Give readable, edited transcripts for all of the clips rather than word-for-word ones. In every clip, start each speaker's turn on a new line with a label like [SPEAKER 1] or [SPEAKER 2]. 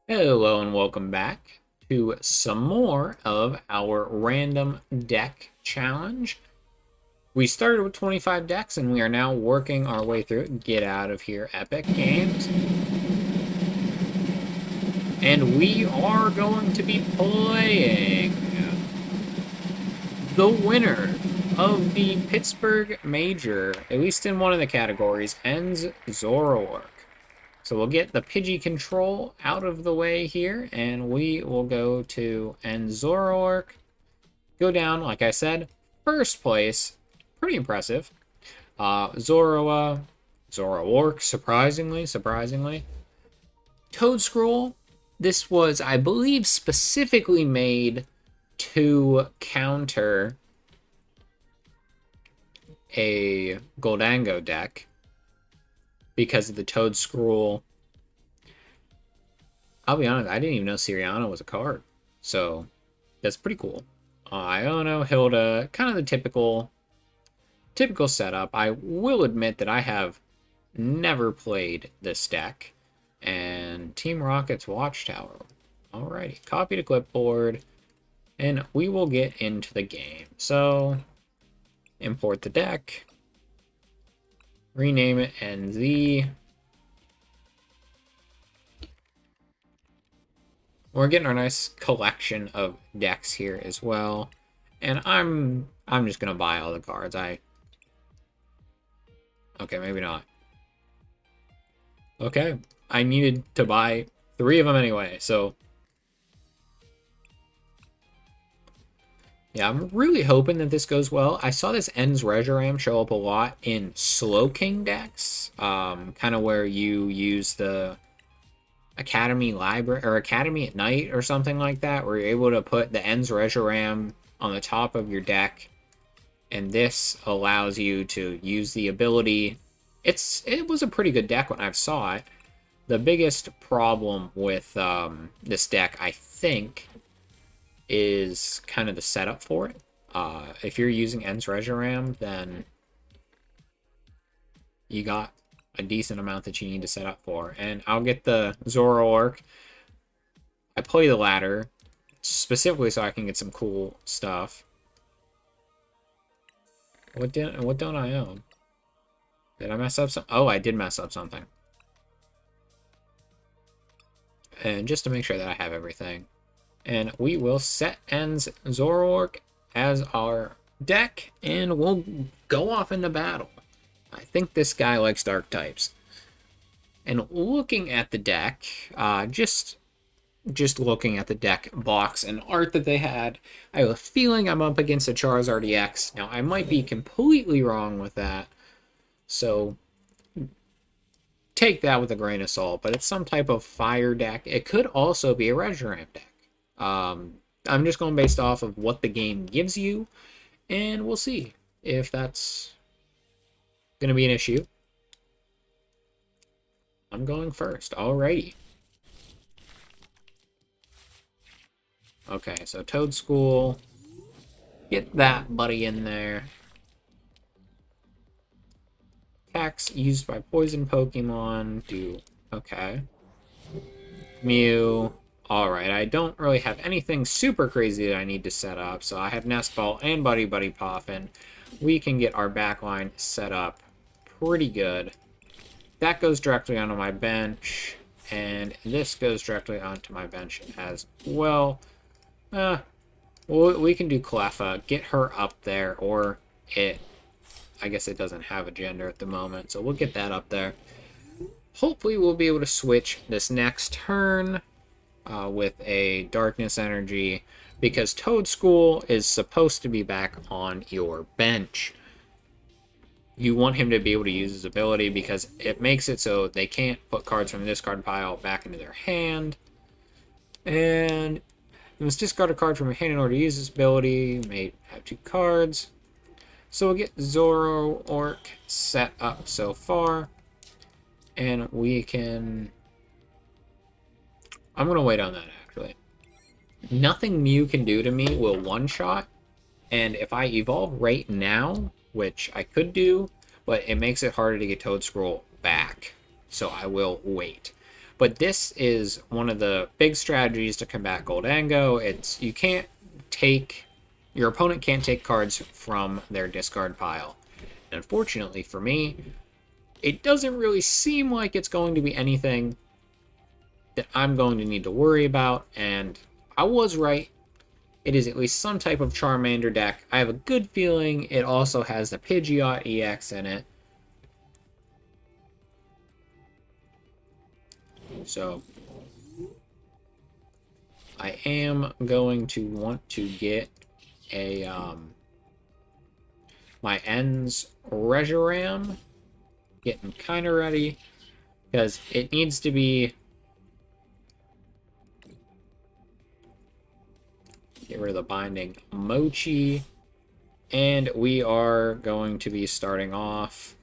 [SPEAKER 1] Hello and welcome back to some more of our random deck challenge. We started with 25 decks and we are now working our way through it. Get out of here, Epic Games. And we are going to be playing the winner of the Pittsburgh Major, at least in one of the categories, ends Zoroark. So we'll get the Pidgey control out of the way here, and we will go to end Zoroark. Go down, like I said, first place. Pretty impressive. Zoroark, surprisingly. Toadscroll, this was, I believe, specifically made to counter a Goldango deck because of the Toadscroll. I'll be honest, I didn't even know Siriana was a card. So that's pretty cool. Iono, Hilda, kind of the typical setup. I will admit that I have never played this deck. And Team Rocket's Watchtower. Alrighty, copy to clipboard. And we will get into the game. So, import the deck. Rename it NZ. We're getting our nice collection of decks here as well. And I'm just gonna buy all the cards. Okay, maybe not. Okay, I needed to buy 3 of them anyway, so yeah, I'm really hoping that this goes well. I saw this Ends Reshiram show up a lot in Slow King decks, kind of where you use the Academy Library or Academy at Night or something like that, where you're able to put the Ends Reshiram on the top of your deck, and this allows you to use the ability. It was a pretty good deck when I saw it. The biggest problem with this deck, I think, is kind of the setup for it. If you're using Ends Reshiram, then you got a decent amount that you need to set up for. And I'll get the Zoroark. I play the ladder specifically so I can get some cool stuff. What don't I own? Did I mess up some? Oh, I did mess up something. And just to make sure that I have everything. And we will set Ends Zoroark as our deck, and we'll go off into battle. I think this guy likes dark types. And looking at the deck, just looking at the deck box and art that they had, I have a feeling I'm up against a Charizard EX. Now, I might be completely wrong with that, so take that with a grain of salt, but it's some type of fire deck. It could also be a Reshiram deck. I'm just going based off of what the game gives you, and we'll see if that's going to be an issue. I'm going first. Alrighty. Okay, so Toadscroll. Get that buddy in there. Attacks used by poison Pokemon do... Okay. Mew. Alright, I don't really have anything super crazy that I need to set up, so I have Nest Ball and Buddy Buddy Poffin. We can get our backline set up pretty good. That goes directly onto my bench, and this goes directly onto my bench as well. We can do Cleffa, get her up there, or it... I guess it doesn't have a gender at the moment, so we'll get that up there. Hopefully we'll be able to switch this next turn with a Darkness Energy, because Toadscroll is supposed to be back on your bench. You want him to be able to use his ability because it makes it so they can't put cards from the discard pile back into their hand. And you must discard a card from your hand in order to use this ability. You may have 2 cards. So we'll get Zoroark set up so far. And we can... I'm going to wait on that, actually. Nothing Mew can do to me will one-shot. And if I evolve right now, which I could do, but it makes it harder to get Toadscroll back. So I will wait. But this is one of the big strategies to combat Goldango. It's you can't take your opponent can't take cards from their discard pile. And unfortunately for me, it doesn't really seem like it's going to be anything that I'm going to need to worry about, and I was right. It is at least some type of Charmander deck. I have a good feeling it also has the Pidgeot EX in it. So I am going to want to get a my Ends Reshiram, getting kind of ready, because it needs to be. Get rid of the binding Mochi, and we are going to be starting off.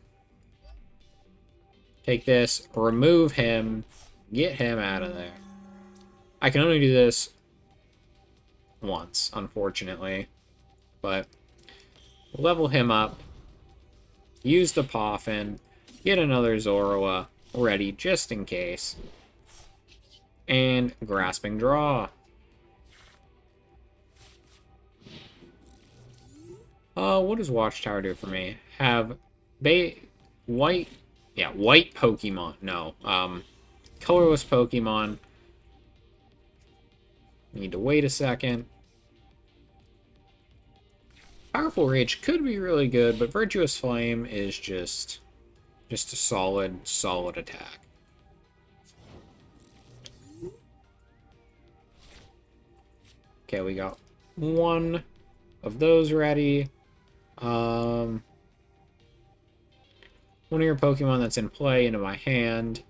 [SPEAKER 1] Take this, remove him, get him out of there. I can only do this once, unfortunately, but level him up, use the Poffin, get another Zoroark ready just in case, and Grasping Draw. What does Watchtower do for me? Have white Pokemon. No, colorless Pokemon. Need to wait a second. Powerful Rage could be really good, but Virtuous Flame is just a solid attack. Okay, we got one of those ready. One of your Pokemon that's in play into my hand.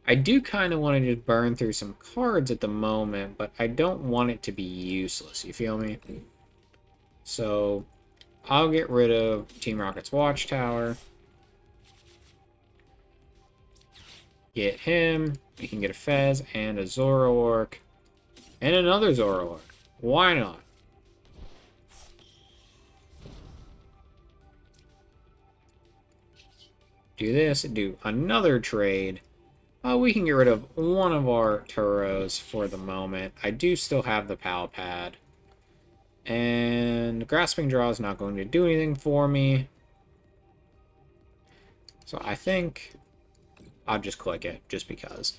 [SPEAKER 1] I do kind of want to just burn through some cards at the moment, but I don't want it to be useless, you feel me? So, I'll get rid of Team Rocket's Watchtower. Get him. We can get a Fez and a Zoroark. And another Zoroark. Why not? Do this, do another trade. We can get rid of one of our Turos for the moment. I do still have the Pal Pad. And Grasping Draw is not going to do anything for me. So I think I'll just click it, just because.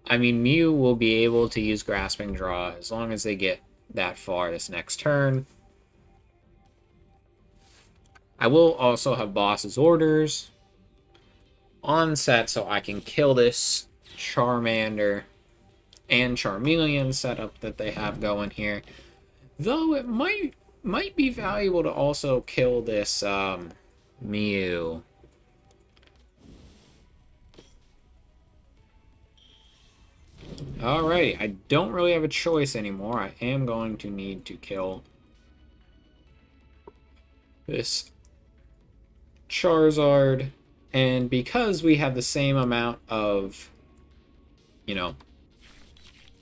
[SPEAKER 1] I mean, Mew will be able to use Grasping Draw as long as they get that far this next turn. I will also have Boss's Orders on set so I can kill this Charmander and Charmeleon setup that they have going here. Though it might be valuable to also kill this Mew. Alrighty, I don't really have a choice anymore. I am going to need to kill this Charizard, and because we have the same amount of,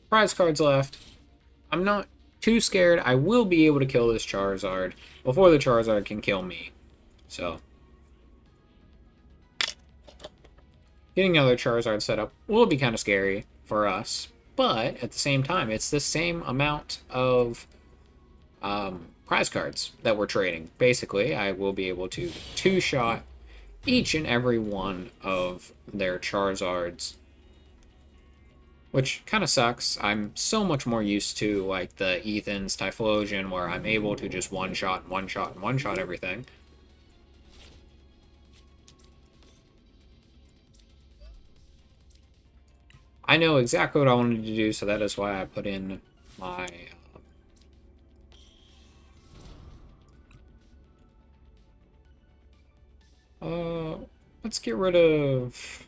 [SPEAKER 1] prize cards left, I'm not too scared. I will be able to kill this Charizard before the Charizard can kill me. So, getting another Charizard set up will be kind of scary for us, but at the same time, it's the same amount of prize cards that we're trading. Basically, I will be able to two-shot each and every one of their Charizards, which kind of sucks. I'm so much more used to like the Ethan's Typhlosion, where I'm able to just one-shot everything. I know exactly what I wanted to do, so that is why I put in my let's get rid of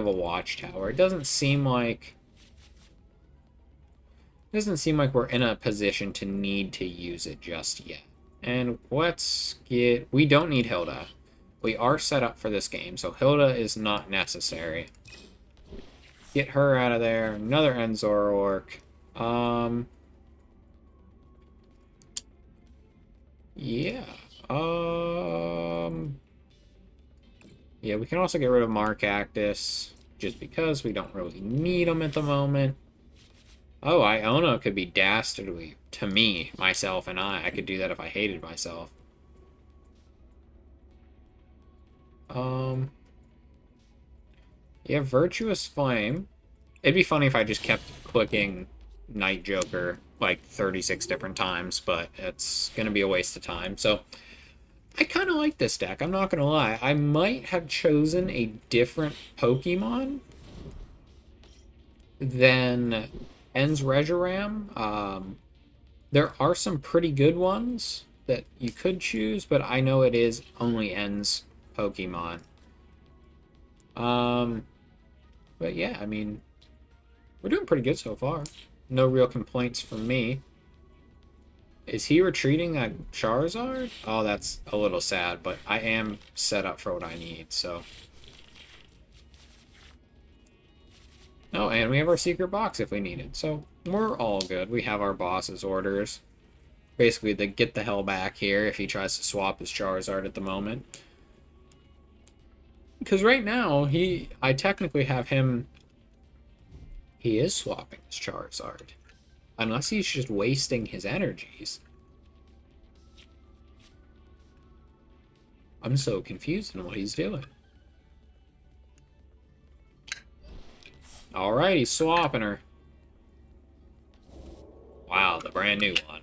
[SPEAKER 1] a Watchtower. It doesn't seem like we're in a position to need to use it just yet. And we don't need Hilda. We are set up for this game, so Hilda is not necessary. Get her out of there. Another End Zoroark. Yeah. Yeah, we can also get rid of Marcactus, just because we don't really need them at the moment. Oh, Iona could be dastardly to me, myself, and I. I could do that if I hated myself. Yeah, Virtuous Flame. It'd be funny if I just kept clicking Night Joker like 36 different times, but it's going to be a waste of time. So I kind of like this deck, I'm not going to lie. I might have chosen a different Pokemon than En's Reshiram. There are some pretty good ones that you could choose, but I know it is only En's Pokemon. But yeah, I mean, we're doing pretty good so far. No real complaints from me. Is he retreating that Charizard? Oh, that's a little sad, but I am set up for what I need, so. Oh, and we have our secret box if we need it, so we're all good. We have our boss's orders. Basically, the get the hell back here if he tries to swap his Charizard at the moment. Because right now, I technically have him. He is swapping his Charizard. Unless he's just wasting his energies. I'm so confused in what he's doing. Alright, he's swapping her. Wow, the brand new one.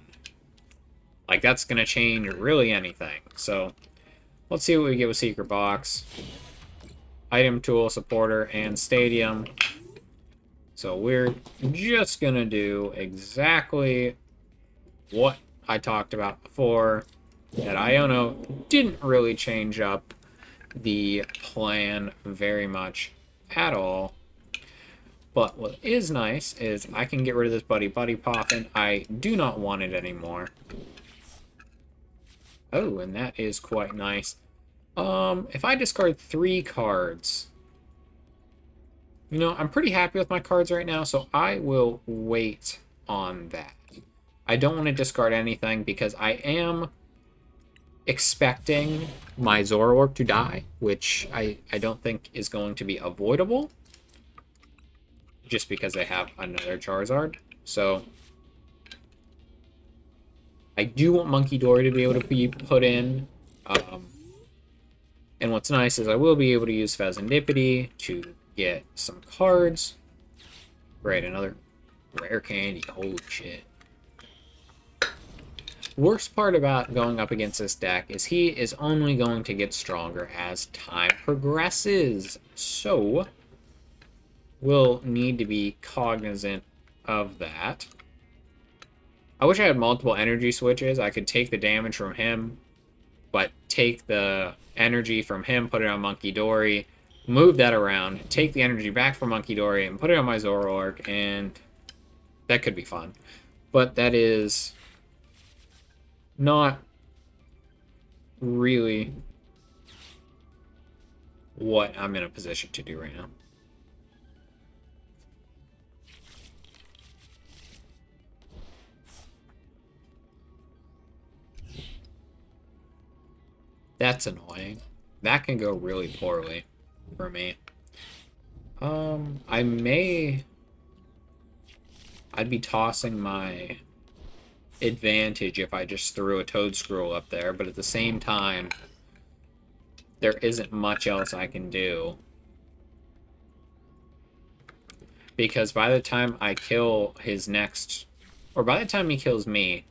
[SPEAKER 1] Like, that's going to change really anything. So, let's see what we get with Secret Box. Item, Tool, Supporter, and Stadium. So we're just going to do exactly what I talked about before. That Iono didn't really change up the plan very much at all. But what is nice is I can get rid of this Buddy Poffin. I do not want it anymore. Oh, and that is quite nice. If I discard 3 cards... You know, I'm pretty happy with my cards right now, so I will wait on that. I don't want to discard anything because I am expecting my Zoroark to die, which I don't think is going to be avoidable. Just because I have another Charizard. So, I do want Monkey Dory to be able to be put in. And what's nice is I will be able to use Phasandipity to get some cards. Great, another rare candy. Holy shit. Worst part about going up against this deck is he is only going to get stronger as time progresses. So, we'll need to be cognizant of that. I wish I had multiple energy switches. I could take the damage from him, but take the energy from him, put it on Monkey Dory, move that around, take the energy back from Monkey Dory, and put it on my Zoroark, and that could be fun. But that is not really what I'm in a position to do right now. That's annoying. That can go really poorly for me. I'd be tossing my advantage if I just threw a Toedscruel up there, but at the same time, there isn't much else I can do. Because by the time I kill his next... Or by the time he kills me,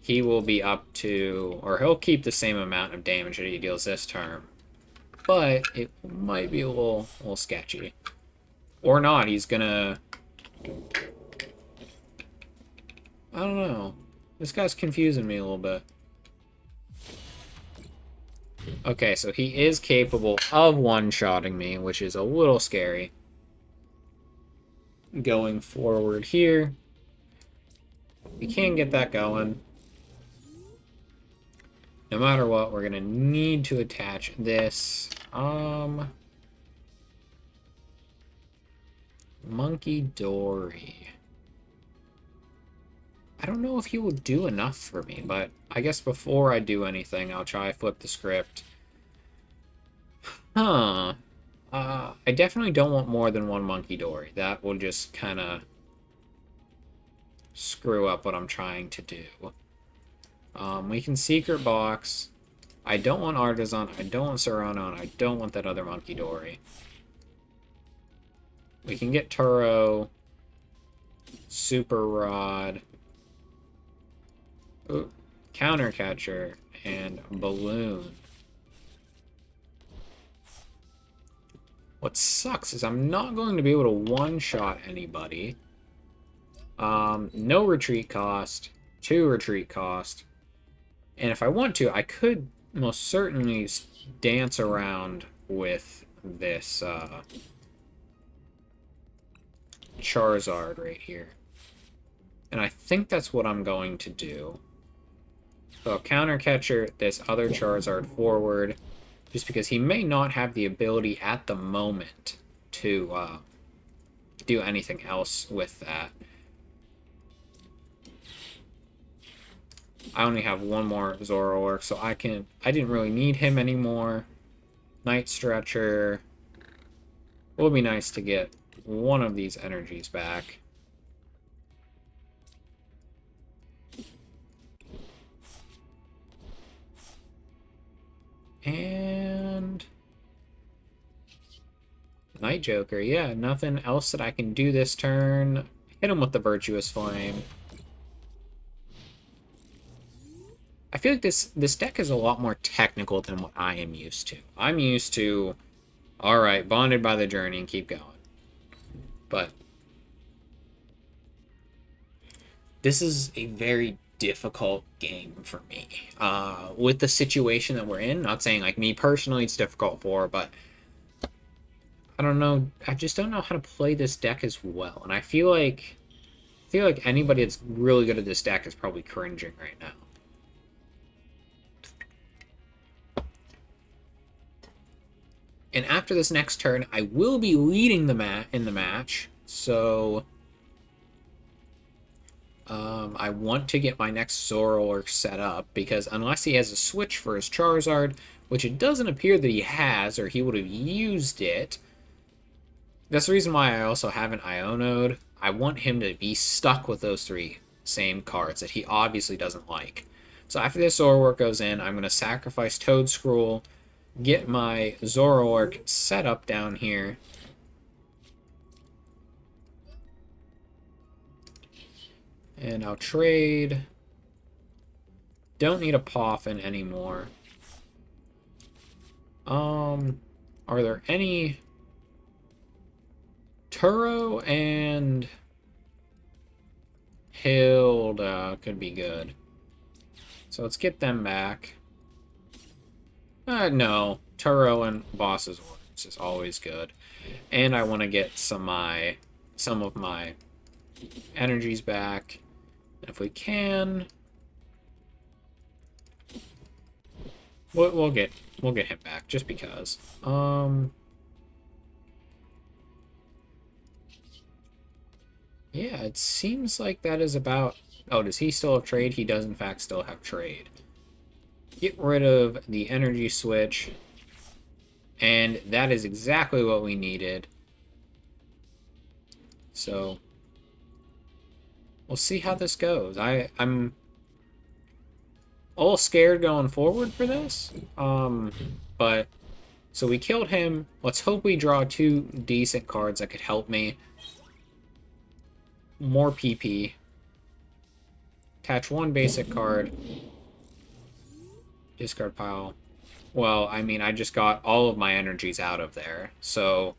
[SPEAKER 1] he will be up to... Or he'll keep the same amount of damage that he deals this turn. But it might be a little sketchy. Or not, he's gonna... I don't know. This guy's confusing me a little bit. Okay, so he is capable of one-shotting me, which is a little scary. Going forward here. We can get that going. No matter what, we're gonna need to attach this. Monkey Dory. I don't know if he will do enough for me, but I guess before I do anything, I'll try flip the script. Huh. I definitely don't want more than one Monkey Dory. That will just kind of screw up what I'm trying to do. We can Secret Box. I don't want Artisan. I don't want Serrano. And I don't want that other Monkey Dory. We can get Turo. Super Rod. Ooh, Counter Catcher. And Balloon. What sucks is I'm not going to be able to one-shot anybody. No retreat cost. 2 retreat cost. And if I want to, I could most certainly dance around with this Charizard right here. And I think that's what I'm going to do. So I'll counter catcher this other Charizard forward, just because he may not have the ability at the moment to do anything else with that. I only have one more Zoroark, so I didn't really need him anymore. Night Stretcher. It would be nice to get one of these energies back. And Night Joker, yeah, nothing else that I can do this turn. Hit him with the Virtuous Flame. I feel like this deck is a lot more technical than what I am used to. I'm used to, alright, bonded by the journey and keep going. But this is a very difficult game for me. With the situation that we're in, not saying like me personally it's difficult for, but I don't know, I just don't know how to play this deck as well. And I feel like anybody that's really good at this deck is probably cringing right now. And after this next turn, I will be leading the match, so I want to get my next Zoroark set up, because unless he has a switch for his Charizard, which it doesn't appear that he has, or he would have used it, that's the reason why I also have an Ionode. I want him to be stuck with those 3 same cards that he obviously doesn't like. So after this Zoroark goes in, I'm going to sacrifice Toedscruel, get my Zoroark set up down here. And I'll trade. Don't need a Poffin anymore. Are there any... Turo and Hilda could be good. So let's get them back. No. Turo and Boss's Words is always good. And I want to get some of my energies back. If we can, we'll get him back just because. Yeah, it seems like that is about... Oh, does he still have trade? He does in fact still have trade. Get rid of the energy switch. And that is exactly what we needed. So we'll see how this goes. I'm a little scared going forward for this. But so we killed him. Let's hope we draw 2 decent cards that could help me. More PP. Attach 1 basic card. Discard pile. Well, I mean, I just got all of my energies out of there. So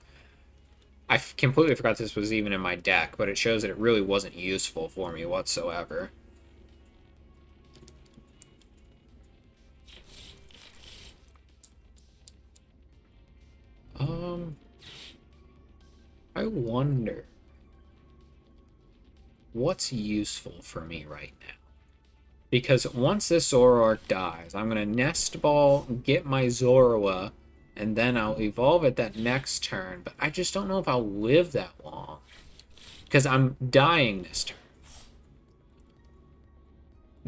[SPEAKER 1] I completely forgot this was even in my deck, but it shows that it really wasn't useful for me whatsoever. I wonder what's useful for me right now. Because once this Zoroark dies, I'm going to Nest Ball, get my Zorua, and then I'll evolve it that next turn. But I just don't know if I'll live that long. Because I'm dying this turn.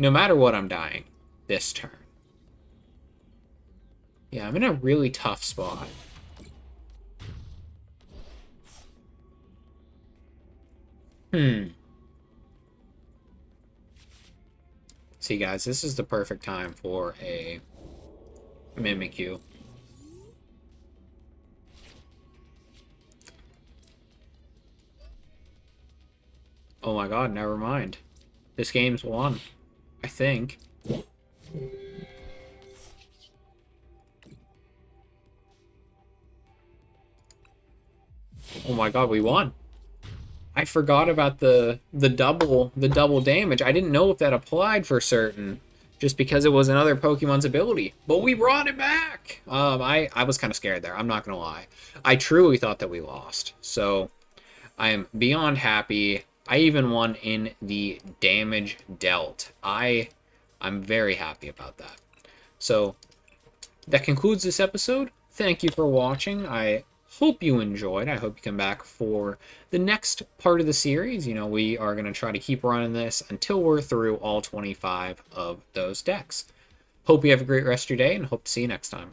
[SPEAKER 1] No matter what, I'm dying this turn. Yeah, I'm in a really tough spot. See, guys, this is the perfect time for a Mimikyu. Oh my god, never mind. This game's won, I think. Oh my god, we won. I forgot about the double damage. I didn't know if that applied for certain, just because it was another Pokemon's ability. But we brought it back. I was kind of scared there. I'm not gonna lie. I truly thought that we lost. So I am beyond happy. I even won in the damage dealt. I'm very happy about that. So that concludes this episode. Thank you for watching. I hope you enjoyed. I hope you come back for the next part of the series. You know, we are going to try to keep running this until we're through all 25 of those decks. Hope you have a great rest of your day, and hope to see you next time.